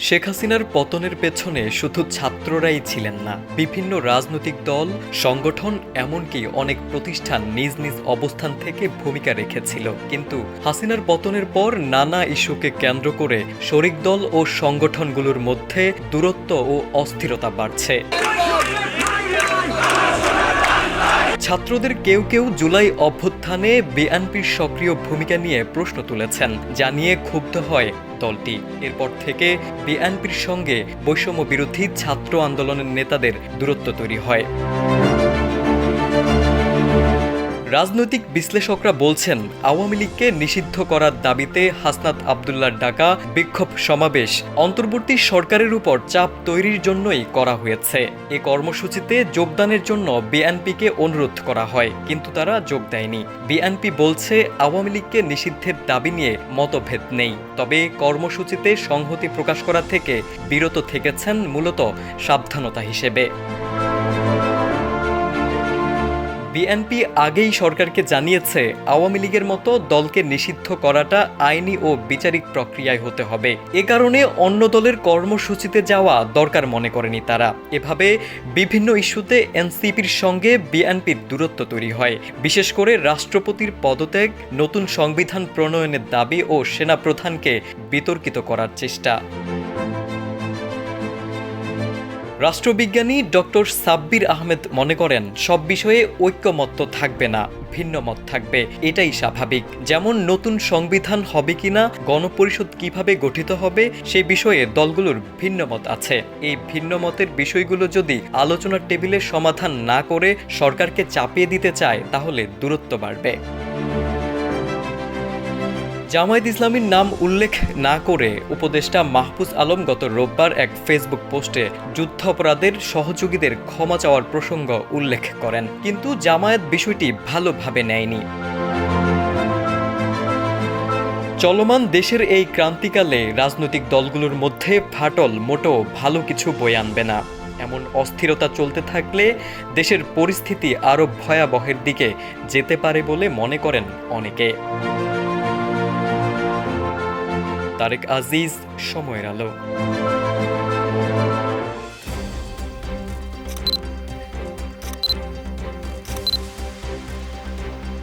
শেখ হাসিনার পতনের পেছনে শুধু ছাত্ররাই ছিলেন না, বিভিন্ন রাজনৈতিক দল, সংগঠন, এমনকি অনেক প্রতিষ্ঠান নিজ নিজ অবস্থান থেকে ভূমিকা রেখেছিল। কিন্তু হাসিনার পতনের পর নানা ইস্যুকে কেন্দ্র করে শরিক দল ও সংগঠনগুলোর মধ্যে দূরত্ব ও অস্থিরতা বাড়ছে। ছাত্রদের কেউ কেউ জুলাই অভ্যুত্থানে বিএনপির সক্রিয় ভূমিকা নিয়ে প্রশ্ন তুলেছেন, যা নিয়ে ক্ষুব্ধ হয় দলটি। এরপর থেকে বিএনপির সঙ্গে বৈষম্য বিরোধী ছাত্র আন্দোলনের নেতাদের দূরত্ব তৈরি হয়। রাজনৈতিক বিশ্লেষকরা বলছেন, আওয়ামী লীগকে নিষিদ্ধ করার দাবিতে হাসনাত আব্দুল্লাহর ডাকা বিক্ষোভ সমাবেশ অন্তর্বর্তী সরকারের উপর চাপ তৈরির জন্যই করা হয়েছে। এ কর্মসূচিতে যোগদানের জন্য বিএনপিকে অনুরোধ করা হয়, কিন্তু তারা যোগ দেয়নি। বিএনপি বলছে, আওয়ামী লীগকে নিষিদ্ধের দাবি নিয়ে মতভেদ নেই, তবে কর্মসূচিতে সংহতি প্রকাশ করা থেকে বিরত থেকেছেন মূলত সাবধানতা হিসেবে। বিএনপি আগেই সরকারকে জানিয়েছে, আওয়ামী লীগের মতো দলকে নিষিদ্ধ করাটা আইনি ও বিচারিক প্রক্রিয়ায় হতে হবে। এ কারণে অন্য দলের কর্মসূচিতে যাওয়া দরকার মনে করেনি তারা। এভাবে বিভিন্ন ইস্যুতে এনসিপির সঙ্গে বিএনপির দূরত্ব তৈরি হয়, বিশেষ করে রাষ্ট্রপতির পদত্যাগ, নতুন সংবিধান প্রণয়নের দাবি ও সেনাপ্রধানকে বিতর্কিত করার চেষ্টা। রাষ্ট্রবিজ্ঞানী ডক্টর সাব্বির আহমেদ মনে করেন, সব বিষয়ে ঐক্যমত্য থাকবে না, ভিন্ন মত থাকবে, এটাই স্বাভাবিক। যেমন নতুন সংবিধান হবে কিনা, গণপরিষদ কিভাবে গঠিত হবে, সে বিষয়ে দলগুলোর ভিন্ন মত আছে। এই ভিন্ন মতের বিষয়গুলো যদি আলোচনার টেবিলে সমাধান না করে সরকারকে চাপিয়ে দিতে চায়, তাহলে দূরত্ব বাড়বে। জামায়াত ইসলামীর নাম উল্লেখ না করে উপদেষ্টা মাহফুজ আলম গত রোববার এক ফেসবুক পোস্টে যুদ্ধাপরাধের সহযোগীদের ক্ষমা চাওয়ার প্রসঙ্গ উল্লেখ করেন, কিন্তু জামায়াত বিষয়টি ভালোভাবে নেয়নি। চলমান দেশের এই ক্রান্তিকালে রাজনৈতিক দলগুলোর মধ্যে ফাটল মোটেও ভালো কিছু বয়ে আনবে না। এমন অস্থিরতা চলতে থাকলে দেশের পরিস্থিতি আরও ভয়াবহের দিকে যেতে পারে বলে মনে করেন অনেকে। তারেক আজিজ, সময়ের আলো।